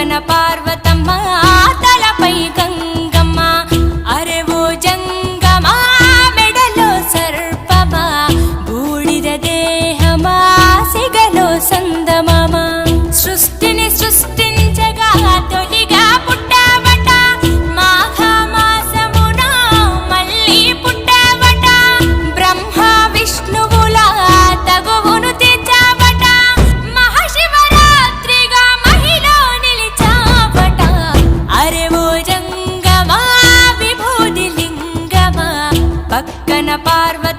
పక్కన పార్వతమ్మ తలపై గంగమ్మ అరే ఓ జంగమా మెడలో సర్పమా బూడిద దేహమా సిగలో సందమామ సృష్టిని సృష్టించగా తొలిగా పుట్టావట మాఘమాసమున మళ్ళీ పుట్టావట బ్రహ్మ విష్ణువుల తగువును తెచ్చావట మహాశివరాత్రిగా మహిలో నిలిచావట అరే ఓ జంగమా విభూది లింగమా పక్కన పార్వతి